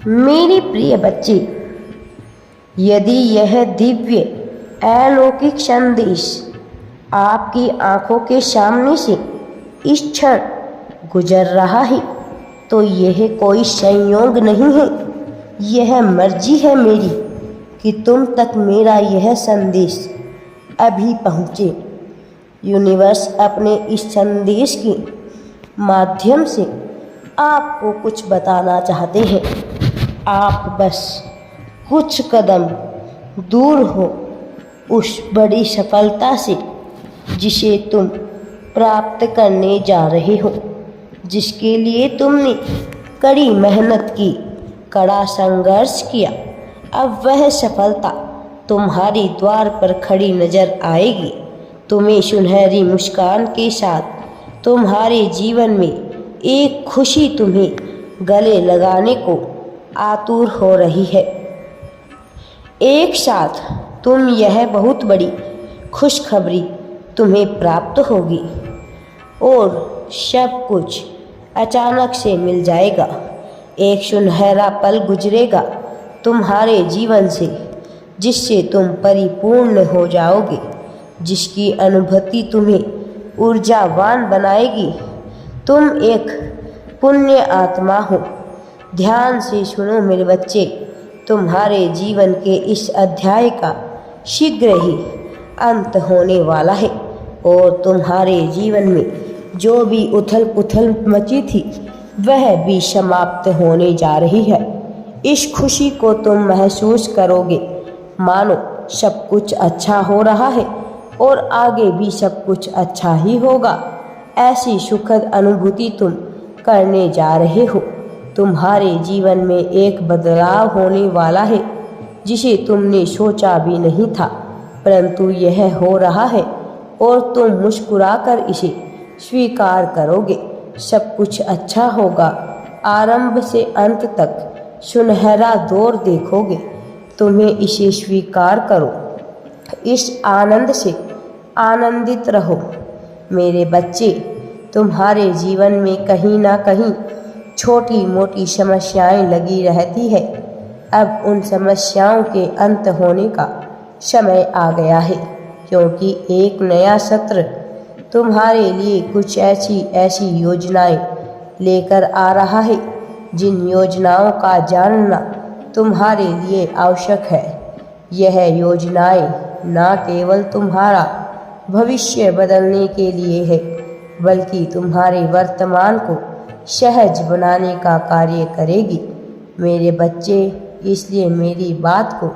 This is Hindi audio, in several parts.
मेरे प्रिय बच्चे, यदि यह दिव्य अलौकिक संदेश आपकी आंखों के सामने से इस क्षण गुजर रहा है तो यह कोई संयोग नहीं है, यह मर्जी है मेरी कि तुम तक मेरा यह संदेश अभी पहुँचे। यूनिवर्स अपने इस संदेश के माध्यम से आपको कुछ बताना चाहते हैं। आप बस कुछ कदम दूर हो उस बड़ी सफलता से जिसे तुम प्राप्त करने जा रहे हो, जिसके लिए तुमने कड़ी मेहनत की, कड़ा संघर्ष किया। अब वह सफलता तुम्हारे द्वार पर खड़ी नजर आएगी। तुम्हें सुनहरी मुस्कान के साथ तुम्हारे जीवन में एक खुशी तुम्हें गले लगाने को आतुर हो रही है। एक साथ तुम यह बहुत बड़ी खुशखबरी तुम्हें प्राप्त होगी और सब कुछ अचानक से मिल जाएगा। एक सुनहरा पल गुजरेगा तुम्हारे जीवन से जिससे तुम परिपूर्ण हो जाओगे, जिसकी अनुभूति तुम्हें ऊर्जावान बनाएगी। तुम एक पुण्य आत्मा हो। ध्यान से सुनो मेरे बच्चे, तुम्हारे जीवन के इस अध्याय का शीघ्र ही अंत होने वाला है और तुम्हारे जीवन में जो भी उथल पुथल मची थी वह भी समाप्त होने जा रही है। इस खुशी को तुम महसूस करोगे मानो सब कुछ अच्छा हो रहा है और आगे भी सब कुछ अच्छा ही होगा। ऐसी सुखद अनुभूति तुम करने जा रहे हो। तुम्हारे जीवन में एक बदलाव होने वाला है जिसे तुमने सोचा भी नहीं था, परंतु यह हो रहा है और तुम मुस्कुराकर इसे स्वीकार करोगे। सब कुछ अच्छा होगा। आरंभ से अंत तक सुनहरा दौर देखोगे। तुम्हें इसे स्वीकार करो। इस आनंद से आनंदित रहो। मेरे बच्चे, तुम्हारे जीवन में कहीं ना कहीं छोटी मोटी समस्याएं लगी रहती है। अब उन समस्याओं के अंत होने का समय आ गया है, क्योंकि एक नया सत्र तुम्हारे लिए कुछ ऐसी योजनाएं लेकर आ रहा है जिन योजनाओं का जानना तुम्हारे लिए आवश्यक है। यह योजनाएं न केवल तुम्हारा भविष्य बदलने के लिए है, बल्कि तुम्हारे वर्तमान को सहज बनाने का कार्य करेगी। मेरे बच्चे, इसलिए मेरी बात को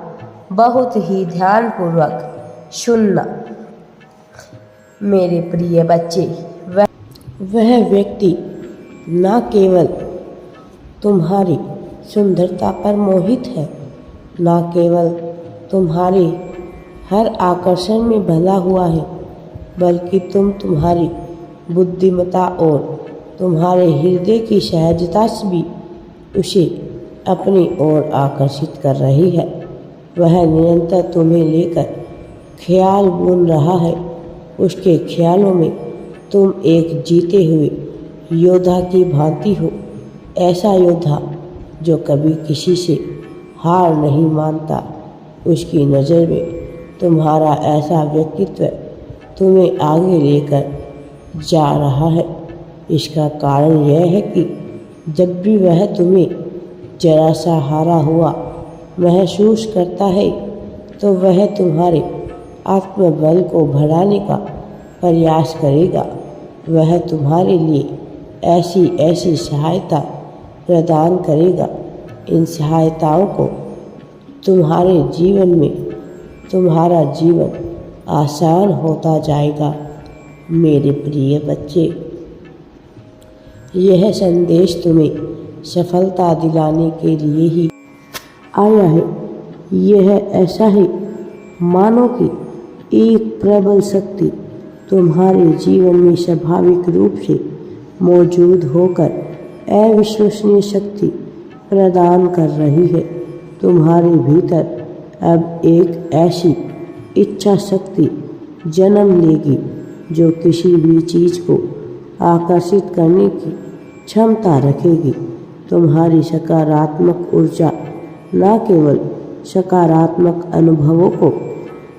बहुत ही ध्यानपूर्वक सुनना। मेरे प्रिय बच्चे, वह व्यक्ति न केवल तुम्हारी सुंदरता पर मोहित है, न केवल तुम्हारे हर आकर्षण में बंधा हुआ है, बल्कि तुम्हारी बुद्धिमत्ता और तुम्हारे हृदय की सहजता से भी उसे अपनी ओर आकर्षित कर रही है। वह निरंतर तुम्हें लेकर ख्याल बुन रहा है। उसके ख्यालों में तुम एक जीते हुए योद्धा की भांति हो, ऐसा योद्धा जो कभी किसी से हार नहीं मानता। उसकी नज़र में तुम्हारा ऐसा व्यक्तित्व तुम्हें आगे लेकर जा रहा है। इसका कारण यह है कि जब भी वह तुम्हें जरा सा हारा हुआ महसूस करता है तो वह तुम्हारे आत्मबल को बढ़ाने का प्रयास करेगा। वह तुम्हारे लिए ऐसी सहायता प्रदान करेगा। इन सहायताओं को तुम्हारे जीवन में तुम्हारा जीवन आसान होता जाएगा। मेरे प्रिय बच्चे, यह संदेश तुम्हें सफलता दिलाने के लिए ही आया है। यह ऐसा है मानो कि एक प्रबल शक्ति तुम्हारे जीवन में स्वाभाविक रूप से मौजूद होकर अविश्वसनीय शक्ति प्रदान कर रही है। तुम्हारे भीतर अब एक ऐसी इच्छा शक्ति जन्म लेगी जो किसी भी चीज़ को आकर्षित करने की क्षमता रखेगी। तुम्हारी सकारात्मक ऊर्जा न केवल सकारात्मक अनुभवों को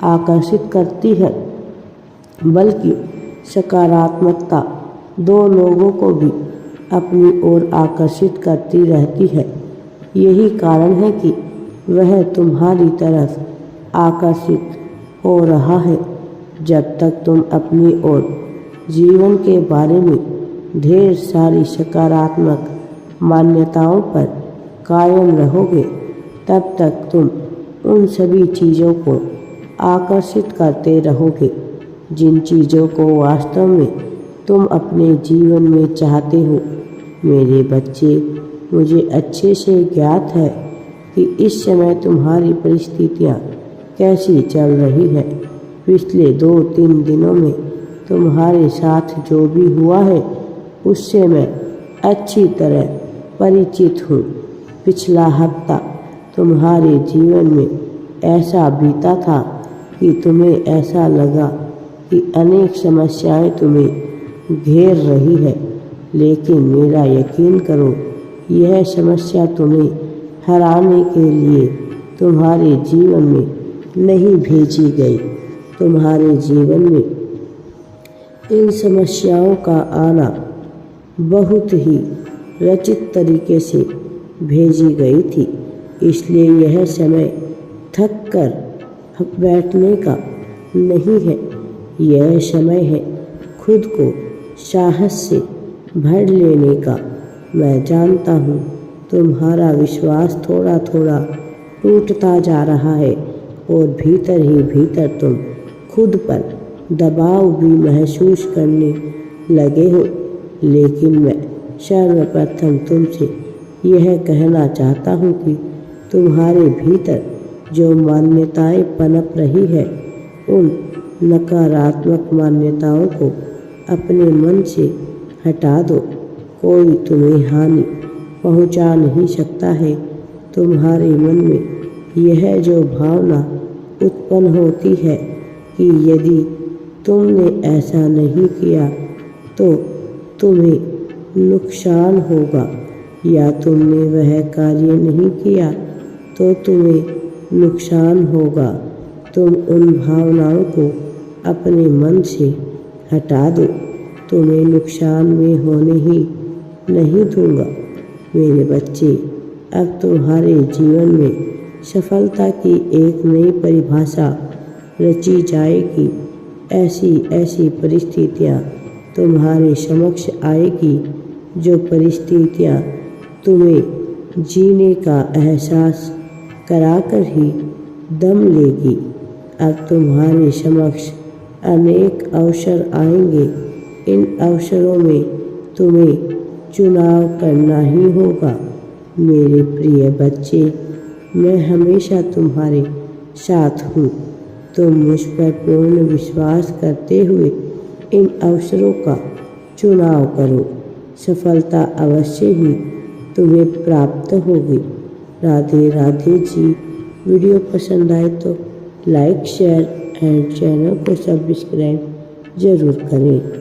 आकर्षित करती है, बल्कि सकारात्मकता दो लोगों को भी अपनी ओर आकर्षित करती रहती है। यही कारण है कि वह तुम्हारी तरफ आकर्षित हो रहा है। जब तक तुम अपनी ओर जीवन के बारे में ढेर सारी सकारात्मक मान्यताओं पर कायम रहोगे, तब तक तुम उन सभी चीज़ों को आकर्षित करते रहोगे जिन चीज़ों को वास्तव में तुम अपने जीवन में चाहते हो। मेरे बच्चे, मुझे अच्छे से ज्ञात है कि इस समय तुम्हारी परिस्थितियाँ कैसी चल रही है। पिछले 2-3 दिनों में तुम्हारे साथ जो भी हुआ है उससे मैं अच्छी तरह परिचित हूँ। पिछला हफ्ता तुम्हारे जीवन में ऐसा बीता था कि तुम्हें ऐसा लगा कि अनेक समस्याएं तुम्हें घेर रही है, लेकिन मेरा यकीन करो, यह समस्या तुम्हें हराने के लिए तुम्हारे जीवन में नहीं भेजी गई। तुम्हारे जीवन में इन समस्याओं का आना बहुत ही रचित तरीके से भेजी गई थी। इसलिए यह समय थक कर बैठने का नहीं है, यह समय है खुद को साहस से भर लेने का। मैं जानता हूँ तुम्हारा विश्वास थोड़ा थोड़ा टूटता जा रहा है और भीतर ही भीतर तुम खुद पर दबाव भी महसूस करने लगे हो। लेकिन मैं सर्वप्रथम तुमसे यह कहना चाहता हूँ कि तुम्हारे भीतर जो मान्यताएं पनप रही है, उन नकारात्मक मान्यताओं को अपने मन से हटा दो। कोई तुम्हें हानि पहुंचा नहीं सकता है। तुम्हारे मन में यह जो भावना उत्पन्न होती है कि यदि तुमने ऐसा नहीं किया तो तुम्हें नुकसान होगा, या तुमने वह कार्य नहीं किया तो तुम्हें नुकसान होगा, तुम उन भावनाओं को अपने मन से हटा दो। तुम्हें नुकसान में होने ही नहीं दूंगा। मेरे बच्चे, अब तुम्हारे जीवन में सफलता की एक नई परिभाषा रची जाएगी। ऐसी ऐसी परिस्थितियाँ तुम्हारे समक्ष आएगी जो परिस्थितियाँ तुम्हें जीने का एहसास कराकर ही दम लेगी। अब तुम्हारे समक्ष अनेक अवसर आएंगे। इन अवसरों में तुम्हें चुनाव करना ही होगा। मेरे प्रिय बच्चे, मैं हमेशा तुम्हारे साथ हूँ। तुम मुझ पर पूर्ण विश्वास करते हुए इन अवसरों का चुनाव करो। सफलता अवश्य ही तुम्हें प्राप्त होगी। राधे राधे जी। वीडियो पसंद आए तो लाइक, शेयर एंड चैनल को सब्सक्राइब जरूर करें।